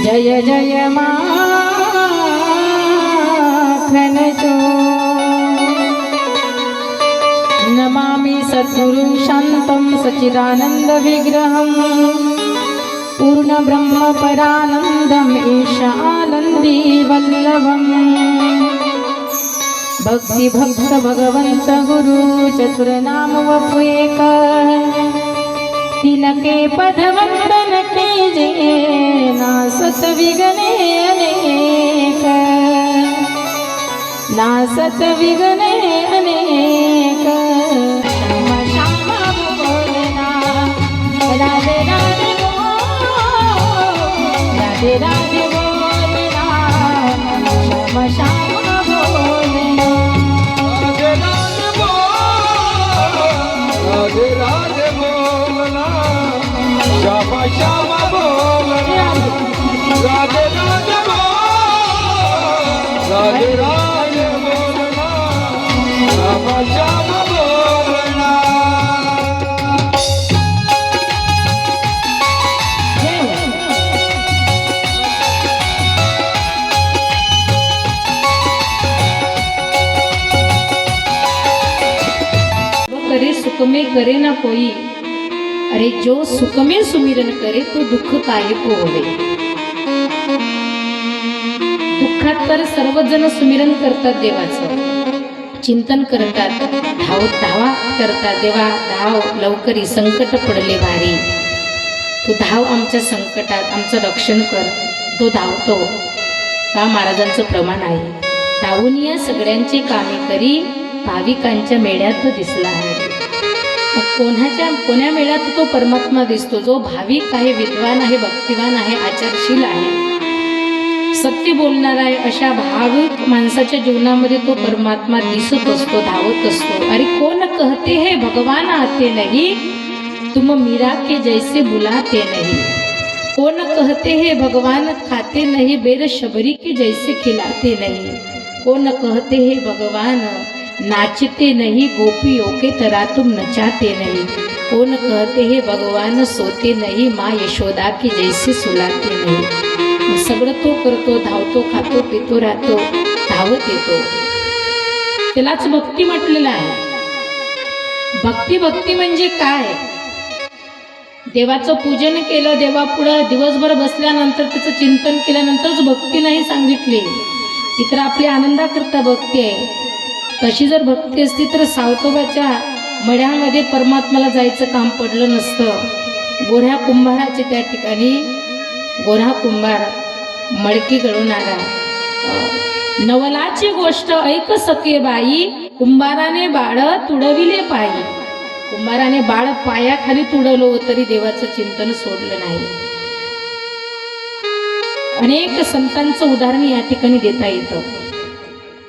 जय जय माखन चोर नमामि सद्गुरुं शान्तं सच्चिदानन्द विग्रहं पूर्ण ब्रह्म परानन्दम् ईशानन्दी वल्लभम् भक्ति भक्त भगवंत गुरु चतुर्नाम वपु एक तिनके पद वंदन कीजे नासत विघ्ने अनेक नासत विघ्ने अनेक श्याम श्याम बोलना राधे राधे बोल राधे राधे बोलना श्याम श्याम बोलना राधे राधे बोलना श्याम श्याम बोलना राधे राधे राधे राधे बोलना श्याम श्याम बोलना करे सुख में करे ना कोई, अरे जो सुख में सुमिरन करे तो दुःख काय को होवे. दुःखात तर सर्वजण सुमिरन करतात, देवाचं चिंतन करतात, धावा करतात. देवा धाव लवकरी, संकट पडले भारी, तू धाव आमच्या संकटात, आमचं रक्षण कर. तो धावतो. का महाराजांचं प्रमाण आहे, धावून या सगळ्यांची कामे करी भाविकांच्या मेळ्यात तो दिसला आहे. कोण्या मेळ्यात तो परमात्मा दिसतो, जो भाविक आहे, विद्वान आहे, भक्तिवान आहे, आचारशील आहे, सत्य बोलणार आहे, अशा भाविक माणसाच्या जीवनामध्ये तो परमात्मा दिसत असतो, धावत असतो. अरे कोण कहते है भगवान आते नहीं, तुम मीरा के जैसे बुलाते नहीं. कोण कहते है भगवान खाते नहीं, बेर शबरी के जैसे खिलाते नहीं. कोण कहते है भगवान नाचते नहीं, गोपियों के तरह तुम नचाते नहीं. कौन कहते हैं भगवान सोते नहीं, माँ यशोदा की जैसे सुलाते नहीं. सगळं तो करतो, धावतो, खातो, पितो, राहतो, धावत येतो. त्यालाच भक्ती म्हटलेलं आहे. भक्ती म्हणजे काय? देवाचं पूजन केलं, देवापुढं दिवसभर बसल्यानंतर त्याचं चिंतन केल्यानंतरच भक्ती नाही सांगितली. ती तर आपली आनंदाकरता भक्ती आहे. तशी जर भक्ती असती तर सावतोबाच्या मढ्यामध्ये परमात्म्याला जायचं काम पडलं नसतं. गोऱ्या कुंभाराचे त्या ठिकाणी गोरा कुंभार मडकी गळून आला. नवलाची गोष्ट ऐक सके बाई, कुंभाराने बाळ तुडविले पायी. कुंभाराने बाळ पायाखाली तुडवलं तरी देवाचं चिंतन सोडलं नाही. अनेक संतांचं उदाहरण या ठिकाणी देता येतं.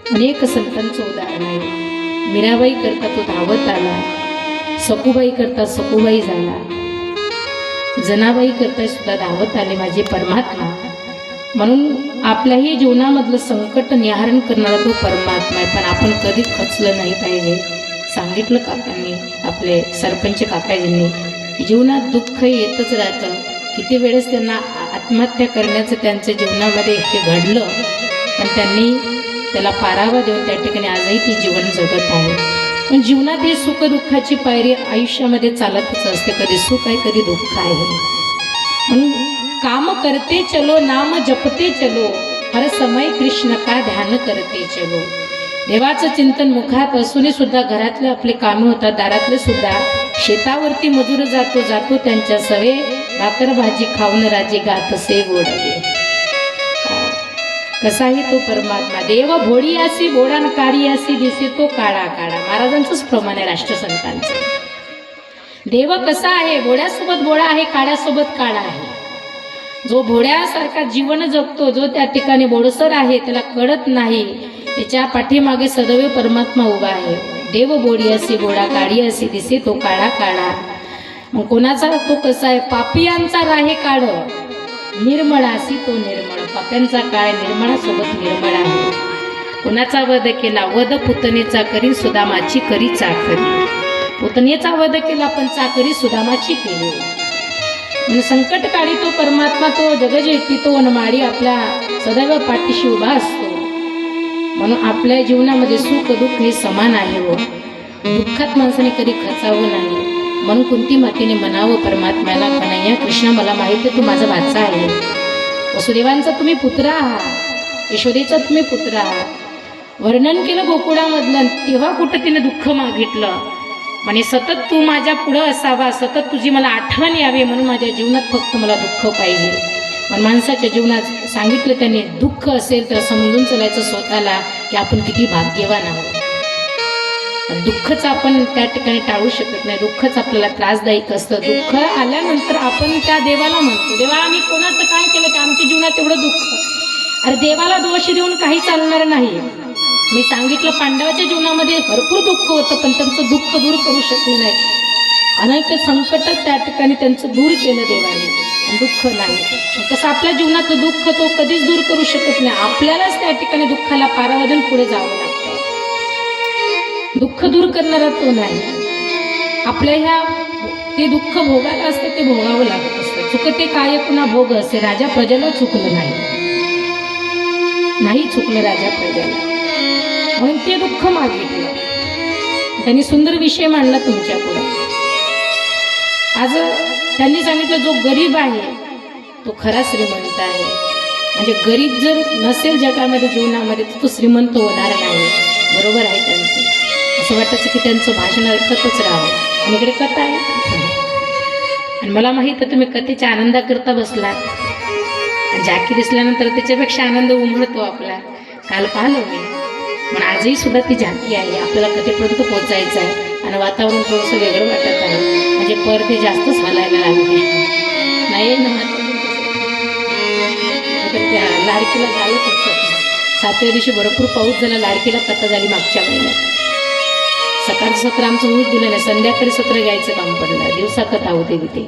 अनेक संतांचं उदाहरण आहे. मीराबाई करता तो धावत आला, सखूबाई करता सखूबाई झाला, जनाबाई करता सुद्धा धावत आले माझे परमात्मा. म्हणून आपल्याही जीवनामधलं संकट निवारण करणारा तो परमात्मा आहे. पण आपण कधी खचलं नाही पाहिजे. सांगितलं काकांनी, आपले सरपंच काकाजींनी, जीवनात दुःख येतच राहतं. किती वेळेस त्यांना आत्महत्या करण्याचं त्यांच्या जीवनामध्ये हे घडलं, पण त्यांनी त्याला पारावा देऊन त्या ठिकाणी आजही ती जीवन जगत आहे. पण जीवनात ही सुख दुःखाची पायरी आयुष्यामध्ये चालतच असते. कधी सुख आहे, कधी दुःख आहे. म्हणून काम करते चलो, नाम जपते चलो, हर समय कृष्ण का ध्यान करते चलो. देवाचं चिंतन मुखात असूनही सुद्धा घरातले आपले कामे होतात, दारातले सुद्धा. शेतावरती मजूर जातो त्यांच्या सवे, भाकर भाजी खाऊन राजे गात से गोडवे. कसाही तो परमात्मा. देव भोडी असी बोडान काळी असी दिसे तो काळा काळा. महाराजांचंच प्रमाण आहे, राष्ट्रसंतांचं. देव कसा आहे? भोड्यासोबत बोळा आहे, काळ्यासोबत काळा आहे. जो भोड्यासारखा जीवन जगतो, जो त्या ठिकाणी बोडसर आहे, त्याला कळत नाही, त्याच्या पाठीमागे सदैव परमात्मा उभा आहे. देव बोडी असी बोडा काळी असी दिसे तो काळा काळा. मग कोणाचा तो कसा आहे? पापियांचा राहे काळ, निर्मळासी तो निर्मळ. पाप्यांचा काळ निर्मळासोबत निर्मळ आहे. कुणाचा वध केला? वध पुतनेचा करी सुदामाची करी चाकरी. पुतनेचा वध केला पण चाकरी सुदामाची केली. म्हणून संकट काळी तो परमात्मा, तो जगजेती, तो वनमाळी आपल्या सदैव पाठीशी उभा असतो. म्हणून आपल्या जीवनामध्ये सुख दुःख हे समान आहे हो. दुःखात माणसाने कधी खचावं नाही. म्हणून कुंती मातेने म्हणावं परमात्म्याला, कन्हैया कृष्ण मला माहिती आहे तू माझा भाचा आहे. वसुदेवांचा तुम्ही पुत्र आहात, यशोदेचा तुम्ही पुत्र आहात. वर्णन केलं गोकुळामधलं, तेव्हा कुठं तिने दुःख मागितलं. म्हणे सतत तू माझ्या पुढं असावा, सतत तुझी मला आठवण यावी, म्हणून माझ्या जीवनात फक्त मला दुःख पाहिजे. पण माणसाच्या जीवनात सांगितलं त्याने, दुःख असेल तर समजून चालायचं स्वतःला की आपण किती भाग्यवान आहोत. पण दुःखच आपण त्या ठिकाणी टाळू शकत नाही. दुःखच आपल्याला त्रासदायक असतं. दुःख आल्यानंतर आपण त्या देवाला म्हणतो, देवा आम्ही कोणाचं काय केलं की आमच्या जीवनात एवढं दुःख. अरे देवाला दोष देऊन काही चालणार नाही. मी सांगितलं पांडवाच्या जीवनामध्ये भरपूर दुःख होतं, पण त्यांचं दुःख दूर करू शकले नाही. अनेक संकटच त्या ठिकाणी त्यांचं दूर केलं देवाने, दुःख नाही. तसं आपल्या जीवनातलं दुःख तो कधीच दूर करू शकत नाही. आपल्यालाच त्या ठिकाणी दुःखाला पारावरून पुढे जावं लागतं. दुःख दूर करणारा तो नाही. आपल्या ह्या ते दुःख भोगायला असतं, ते भोगावं लागत असतं. चुकते काय पुन्हा भोग असे, राजा प्रजेला चुकलं नाही चुकलं राजा प्रजेला. म्हणून ते दुःख मागितलं. त्यांनी सुंदर विषय मांडला तुमच्या पुढे. आज त्यांनी सांगितलं जो गरीब आहे तो खरा श्रीमंत आहे. म्हणजे गरीब जर नसेल जगामध्ये जीवनामध्ये तर तो श्रीमंत होणार नाही. बरोबर आहे त्यांचं. असं वाटायचं की त्यांचं भाषण ऐकतच राहावं. आणि इकडे कथा आहे. आणि मला माहीत आहे तुम्ही कथेच्या आनंदाकरता बसलात. आणि झाकी दिसल्यानंतर त्याच्यापेक्षा आनंद उमळतो आपला. काल पाहिलं मी, पण आजही सुद्धा ती झाकी आहे. आपल्याला कथेपर्यंत पोहोचायचं आहे. आणि वातावरण थोडंसं वेगळं वाटत आहे. म्हणजे पडदे जास्तच हलायला लागले नाही ना. त्या लाडकीला झालं होतं. 7व्या दिवशी भरपूर पाऊस झाला. लाडकीला कथा झाली मागच्या महिन्यात. सकाळचं सत्र आमचं होऊच दिलं नाही. संध्याकाळी सत्र घ्यायचं काम पडलं. दिवसा कथा होते तिथे.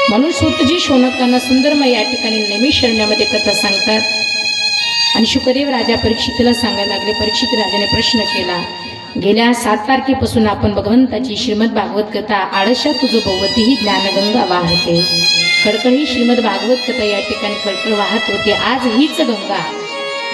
म्हणून सूतजी शौनकांना सुंदरमय या ठिकाणी नैमिषारण्यामध्ये कथा सांगतात. आणि शुकदेव राजा परीक्षितला सांगायला लागले. परीक्षित राजाने प्रश्न केला, गेल्या 7 तारखेपासून आपण भगवंताची श्रीमद भागवत कथा आळशा तुझं भोवती ही ज्ञानगंगा वाहते. खडखडी श्रीमद भागवत कथा या ठिकाणी खडखड वाहत होते. आज हीच गंगा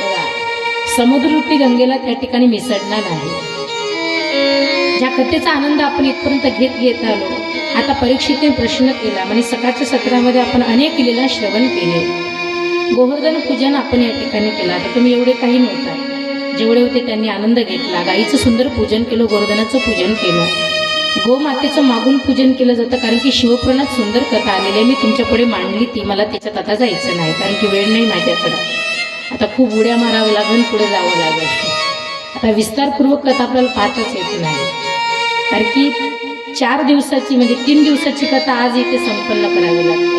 बघा समुद्ररूपी गंगेला त्या ठिकाणी मिसळणार आहे. ज्या कथेचा आनंद आपण इथपर्यंत घेत आलो. आता परीक्षितने प्रश्न केला. म्हणजे सकाळच्या सत्रामध्ये आपण अनेक लीला श्रवण केले. गोवर्धन पूजन आपण या ठिकाणी केलं. आता तुम्ही एवढे काही नव्हता, जेवढे होते त्यांनी आनंद घेतला. गाईचं सुंदर पूजन केलं, गोवर्धनाचं पूजन केलं, गोमातेचं मागून पूजन केलं जातं. कारण की शिवपुराणात सुंदर कथा आलेली आहे. मी तुमच्या पुढे मांडली ती. मला त्याच्यात आता जायचं नाही, कारण की वेळ नाही माझ्याकडं. आता खूप उड्या मारावं लागेल, पुढे जावं लागेल. आता विस्तारपूर्वक कथा आपल्याला पाहताच येत नाही. कारण की 4 दिवसाची म्हणजे 3 दिवसाची कथा आज इथे संपन्न करावी लागते.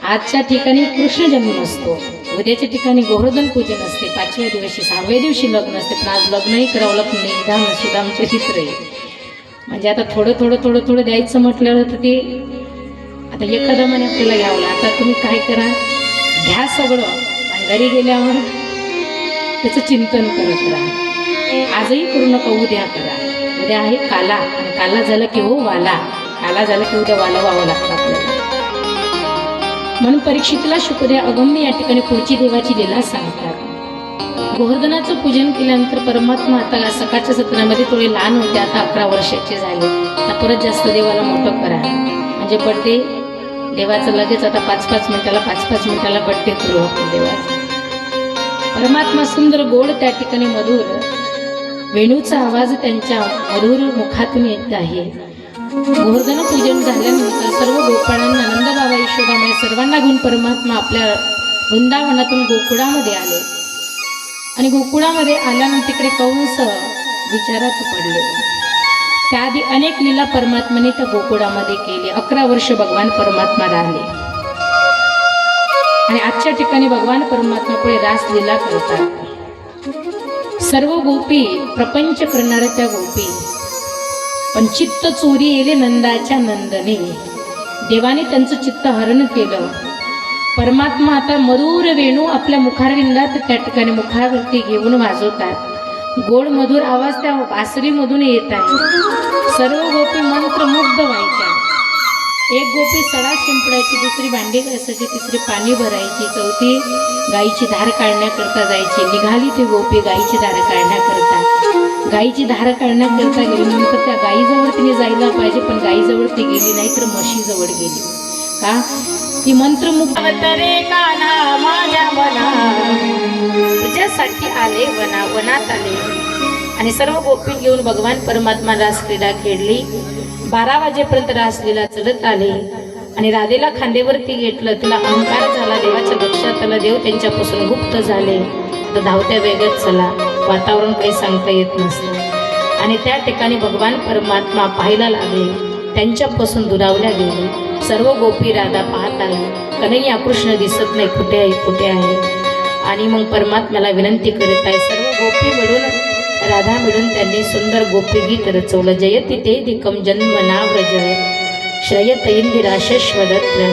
आजच्या ठिकाणी कृष्ण जन्म असतो, उद्याच्या ठिकाणी गोवर्धन पूजन असते, 5व्या दिवशी 6व्या दिवशी लग्न असते. पण आज लग्नही करावं लागतं. निदान सुदामचे चित्र आहे. म्हणजे आता थोडं द्यायचं म्हटलं तर ते आता एखादा महिने आपल्याला घ्यावं लागतं. आता तुम्ही काय करा, घ्या सगळं आणि घरी गेल्यावर त्याचं चिंतन करत राहा. आजही करू नका, उद्या करा. उद्या आहे काला, आणि काला झाला की हो वाला. काला झाला की उद्या वाला व्हावं लागतं आपल्याला. म्हणून परीक्षितला शुकदेव अगम्य या ठिकाणी पुढची देवाची लीला सांगतात. गोवर्धनाचं पूजन केल्यानंतर परमात्मा आता सकाळच्या सत्रामध्ये थोडे लहान होते. आता 11 वर्षाचे झाले. आता परत जास्त देवाला मोठं करा. म्हणजे बड्डे देवाचं लगेच आता 5-5 मिनिटाला बड्डे करू आपण देवाचा. परमात्मा सुंदर गोड त्या ठिकाणी मधुर वेणूचा आवाज त्यांच्या मधुर मुखातून येत आहे. गोवर्धन पूजन झाल्यानंतर सर्व गोपाळांना नंदबाबा यशोदामाई सर्वांना घेऊन परमात्मा आपल्या वृंदावनातून गोकुळामध्ये आले. आणि गोकुळामध्ये आल्यानंतर तिकडे कंस विचारात पडले. त्याआधी अनेक लीला परमात्म्याने त्या गोकुळामध्ये केली. 11 वर्ष भगवान परमात्मा राहिले. आणि आजच्या ठिकाणी भगवान परमात्मा पुढे रासलीला करतात. सर्व गोपी प्रपंच करणाऱ्या त्या गोपी, पण चित्त चोरी येले नंदाच्या नंदने. देवाने त्यांचं चित्त हरण केलं. परमात्मा आता मधुर वेणू आपल्या मुखारविंदात त्या ठिकाणी मुखावरती घेऊन वाजवतात. गोड मधुर आवाज त्या बासरीमधून येत आहे. सर्व गोपी मंत्रमुग्ध व्हायच्या. एक गोपी सडा शिंपडायची, दुसरी भांडी घासायची, तिसरी पाणी भरायची, चौथी गाईची धार काढण्याकरता जायची. निघाली ती गोपी गाईची धार काढण्याकरता. गाईची धार काढण्याकरता गेल्यानंतर त्या गाईजवळ तिने जायला पाहिजे, पण गाईजवळ ती गेली नाही, तर म्हशीजवळ गेली. का? ती मंत्रमुग्ध रे कान्हा माझ्या मना, तुझ्यासाठी आले वना, वनात आले. आणि सर्व गोपी घेऊन भगवान परमात्मा रासलीला खेळली. 12 वाजेपर्यंत रासलीला चढत आले आणि राधेला खांदेवरती घेतलं. तिला अहंकार झाला, देवाच्या लक्षात आलं, देव त्यांच्यापासून गुप्त झाले. तर धावत्या वेगात चला, वातावरण काही सांगता येत नसतं. आणि त्या ठिकाणी भगवान परमात्मा पाहायला लागले, त्यांच्यापासून दुरावल्या गेले. सर्व गोपी राधा पाहत आहे, कन्हैया कृष्ण दिसत नाही, कुठे आहे कुठे आहे. आणि मग परमात्म्याला विनंती करीत आहे. सर्व गोपी मिळून, राधा मिळून त्यांनी सुंदर गोपीगीत रचवलं. जयति ते दिकम जन्म नाव्रज श्रयत इंदिराशश्वदत्र.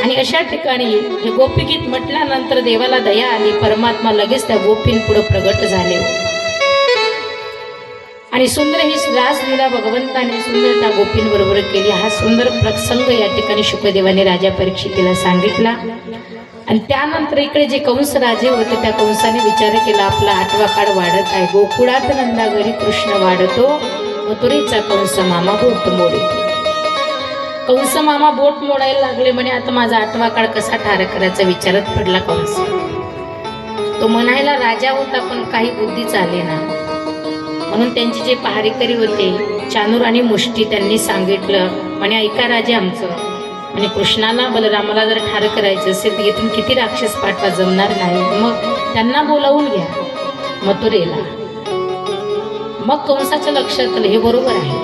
आणि अशा ठिकाणी हे गोपीगीत म्हटल्यानंतर देवाला दया आली. परमात्मा लगेच त्या गोपींपुढे प्रगट झाले आणि सुंदर ही रासलीला भगवंताने सुंदर त्या गोपींबरोबर केली. हा सुंदर प्रसंग या ठिकाणी शुकदेवाने राजा परीक्षितीला सांगितला. आणि त्यानंतर इकडे जे कंस राजे होते, त्या कंसाने विचार केला, आपला 8वा काळ वाढत आहे. गोकुळात नंदा घरी कृष्ण वाढतो, मथुरेचा कंस मामा बोट मोडितो. कंस मामा बोट मोडायला लागले. म्हणे आता माझा 8वा काळ कसा ठार करायचा विचारत पडला कंस. तो म्हणायला राजा होता, पण काही बुद्धी चाले ना. म्हणून त्यांचे जे पहारेकरी होते, चानूर आणि मुष्टी, त्यांनी सांगितलं, म्हणे ऐका राजे आमचं, म्हणजे कृष्णाला बलरामाला जर ठार करायचं असेल तर इथून किती राक्षस पाठवा, जमणार नाही. मग त्यांना बोलावून घ्या मथुरेला. मग कंसाच्या लक्षात आलं हे बरोबर आहे.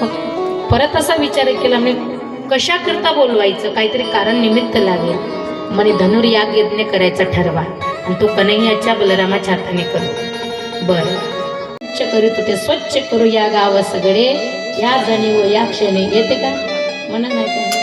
मग परत असा विचार केला, म्हणजे कशा करता बोलवायचं, काहीतरी कारण निमित्त लागेल. म्हणे धनुर्याग यज्ञ करायचा ठरवा आणि तो कन्हैयाच्या बलरामाच्या हाताने करू. बरं, स्वच्छ करीत होते, स्वच्छ करू या गाव सगळे, या जणी व या क्षणी. येते का? म्हणा नाही का?